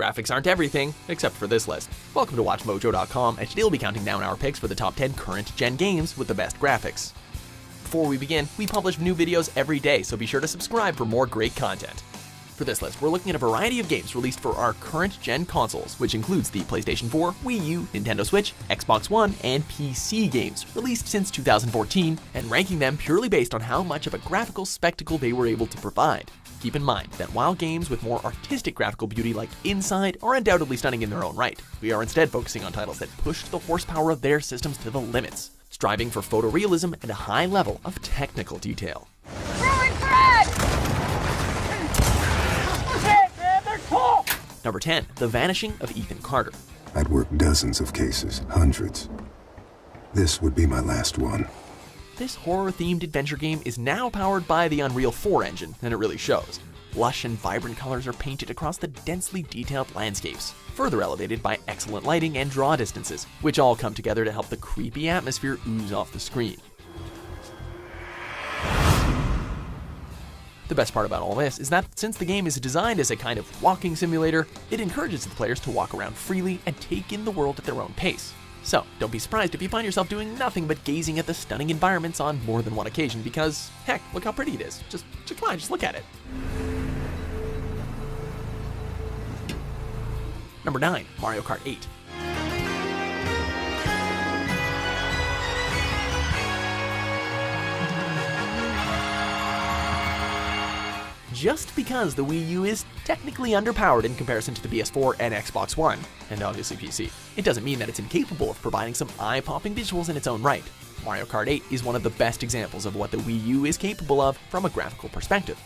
Graphics aren't everything, except for this list. Welcome to WatchMojo.com, and today we'll be counting down our picks for the top 10 current-gen games with the best graphics. Before we begin, we publish new videos every day, so be sure to subscribe for more great content. For this list, we're looking at a variety of games released for our current-gen consoles, which includes the PlayStation 4, Wii U, Nintendo Switch, Xbox One, and PC games, released since 2014, and ranking them purely based on how much of a graphical spectacle they were able to provide. Keep in mind that while games with more artistic graphical beauty like Inside are undoubtedly stunning in their own right, we are instead focusing on titles that pushed the horsepower of their systems to the limits, striving for photorealism and a high level of technical detail. Number 10, The Vanishing of Ethan Carter. I'd worked dozens of cases, hundreds. This would be my last one. This horror-themed adventure game is now powered by the Unreal 4 engine, and it really shows. Lush and vibrant colors are painted across the densely detailed landscapes, further elevated by excellent lighting and draw distances, which all come together to help the creepy atmosphere ooze off the screen. The best part about all this is that since the game is designed as a kind of walking simulator, it encourages the players to walk around freely and take in the world at their own pace. So, don't be surprised if you find yourself doing nothing but gazing at the stunning environments on more than one occasion because, heck, look how pretty it is. Just come on, just look at it. Number 9, Mario Kart 8. Just because the Wii U is technically underpowered in comparison to the PS4 and Xbox One, and obviously PC, it doesn't mean that it's incapable of providing some eye-popping visuals in its own right. Mario Kart 8 is one of the best examples of what the Wii U is capable of from a graphical perspective.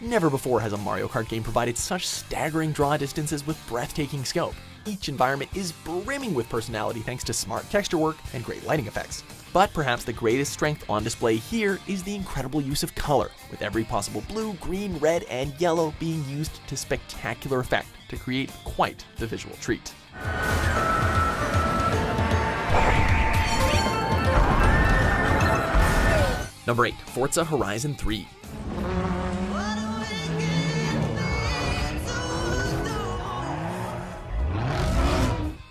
Never before has a Mario Kart game provided such staggering draw distances with breathtaking scope. Each environment is brimming with personality thanks to smart texture work and great lighting effects. But perhaps the greatest strength on display here is the incredible use of color, with every possible blue, green, red, and yellow being used to spectacular effect to create quite the visual treat. Number 8, Forza Horizon 3.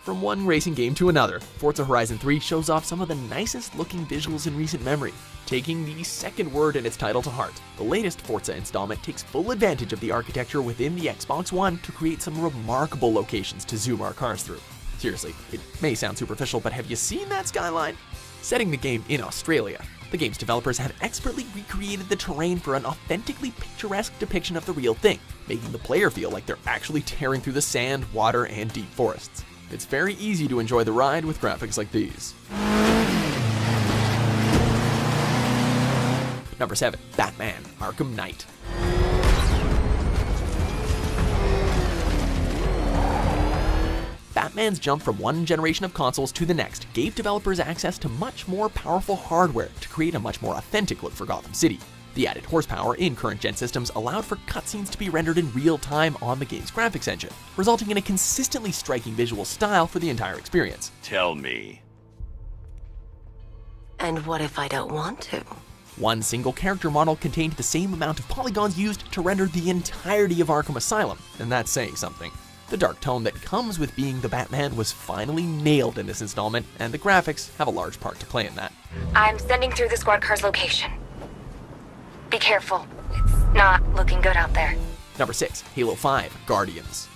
From one racing game to another, Forza Horizon 3 shows off some of the nicest looking visuals in recent memory. Taking the second word in its title to heart, the latest Forza installment takes full advantage of the architecture within the Xbox One to create some remarkable locations to zoom our cars through. Seriously, it may sound superficial, but have you seen that skyline? Setting the game in Australia, the game's developers have expertly recreated the terrain for an authentically picturesque depiction of the real thing, making the player feel like they're actually tearing through the sand, water, and deep forests. It's very easy to enjoy the ride with graphics like these. Number 7, Batman: Arkham Knight. Batman's jump from one generation of consoles to the next gave developers access to much more powerful hardware to create a much more authentic look for Gotham City. The added horsepower in current-gen systems allowed for cutscenes to be rendered in real time on the game's graphics engine, resulting in a consistently striking visual style for the entire experience. Tell me. And what if I don't want to? One single character model contained the same amount of polygons used to render the entirety of Arkham Asylum, and that's saying something. The dark tone that comes with being the Batman was finally nailed in this installment, and the graphics have a large part to play in that. I'm sending through the squad car's location. Be careful. It's not looking good out there. Number 6, Halo 5: Guardians.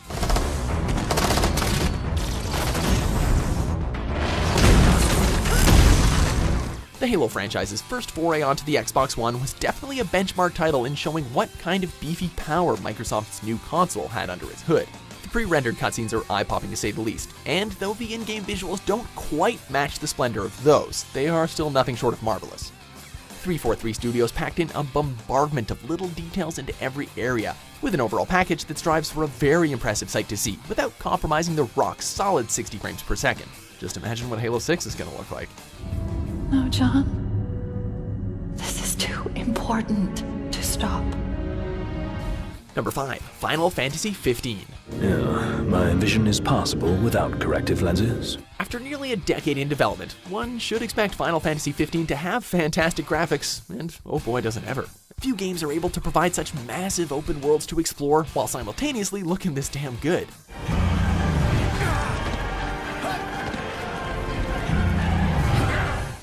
The Halo franchise's first foray onto the Xbox One was definitely a benchmark title in showing what kind of beefy power Microsoft's new console had under its hood. The pre-rendered cutscenes are eye-popping to say the least, and though the in-game visuals don't quite match the splendor of those, they are still nothing short of marvelous. 343 Studios packed in a bombardment of little details into every area, with an overall package that strives for a very impressive sight to see without compromising the rock-solid 60 frames per second. Just imagine what Halo 6 is going to look like. No, John. This is too important to stop. Number 5, Final Fantasy 15. Yeah, my vision is passable without corrective lenses. After nearly a decade in development, one should expect Final Fantasy 15 to have fantastic graphics, and oh boy does it ever. Few games are able to provide such massive open worlds to explore while simultaneously looking this damn good.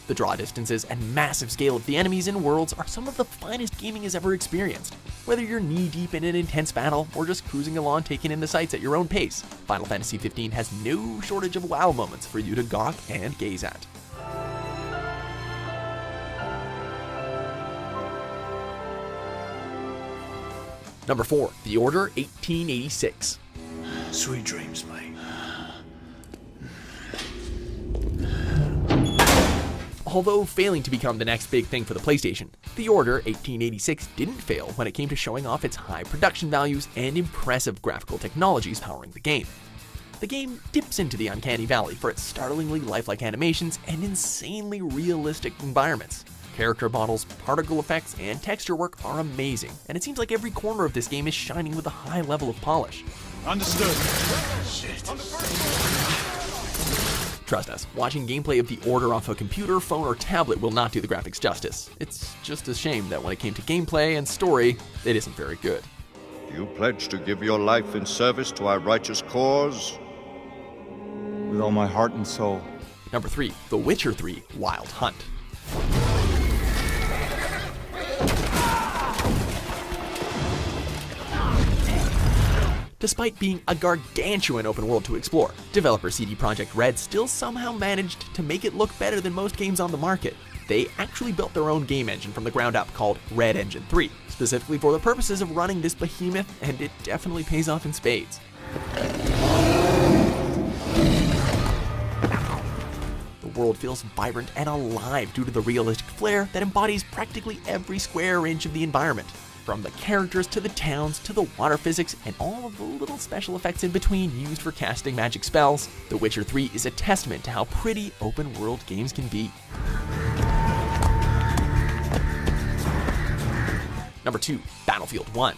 The draw distances and massive scale of the enemies and worlds are some of the finest gaming has ever experienced. Whether you're knee-deep in an intense battle or just cruising along taking in the sights at your own pace, Final Fantasy XV has no shortage of wow moments for you to gawk and gaze at. Number 4. The Order 1886. Sweet dreams, mate. Although failing to become the next big thing for the PlayStation, The Order 1886 didn't fail when it came to showing off its high production values and impressive graphical technologies powering the game. The game dips into the uncanny valley for its startlingly lifelike animations and insanely realistic environments. Character models, particle effects, and texture work are amazing, and it seems like every corner of this game is shining with a high level of polish. Understood. Shit. Trust us, watching gameplay of The Order off a computer, phone, or tablet will not do the graphics justice. It's just a shame that when it came to gameplay and story, it isn't very good. Do you pledge to give your life in service to our righteous cause? With all my heart and soul. Number 3. The Witcher 3 Wild Hunt. Despite being a gargantuan open world to explore, developer CD Projekt Red still somehow managed to make it look better than most games on the market. They actually built their own game engine from the ground up called Red Engine 3, specifically for the purposes of running this behemoth, and it definitely pays off in spades. The world feels vibrant and alive due to the realistic flair that embodies practically every square inch of the environment. From the characters to the towns to the water physics and all of the little special effects in between used for casting magic spells, The Witcher 3 is a testament to how pretty open world games can be. Number 2. Battlefield 1.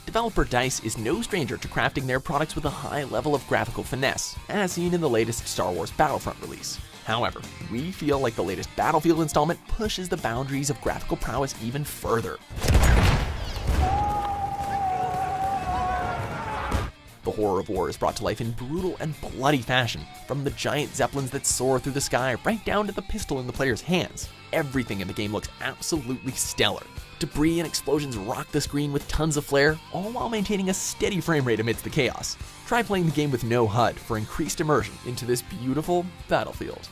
Developer DICE is no stranger to crafting their products with a high level of graphical finesse, as seen in the latest Star Wars Battlefront release. However, we feel like the latest Battlefield installment pushes the boundaries of graphical prowess even further. The horror of war is brought to life in brutal and bloody fashion, from the giant zeppelins that soar through the sky right down to the pistol in the player's hands. Everything in the game looks absolutely stellar. Debris and explosions rock the screen with tons of flair, all while maintaining a steady frame rate amidst the chaos. Try playing the game with no HUD for increased immersion into this beautiful battlefield.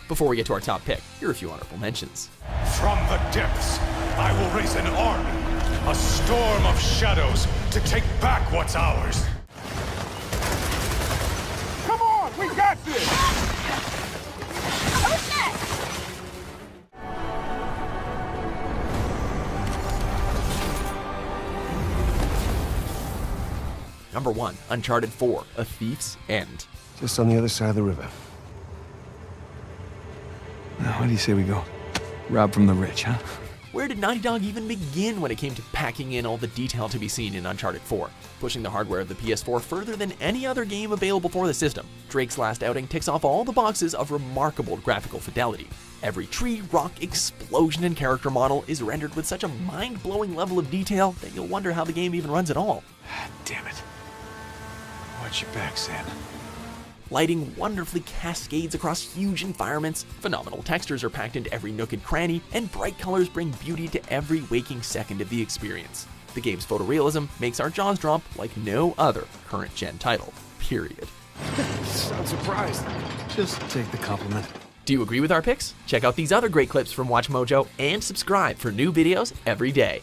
Before we get to our top pick, here are a few honorable mentions. From the depths, I will raise an army, a storm of shadows to take back what's ours. Come on, we got this! Number 1, Uncharted 4, A Thief's End. Just on the other side of the river. Now, what do you say we go? Rob from the rich, huh? Where did Naughty Dog even begin when it came to packing in all the detail to be seen in Uncharted 4? Pushing the hardware of the PS4 further than any other game available for the system, Drake's last outing ticks off all the boxes of remarkable graphical fidelity. Every tree, rock, explosion, and character model is rendered with such a mind-blowing level of detail that you'll wonder how the game even runs at all. Damn it. Watch your back, Sam. Lighting wonderfully cascades across huge environments, phenomenal textures are packed into every nook and cranny, and bright colors bring beauty to every waking second of the experience. The game's photorealism makes our jaws drop like no other current-gen title, period. Sound surprised. Just take the compliment. Do you agree with our picks? Check out these other great clips from Watch Mojo and subscribe for new videos every day.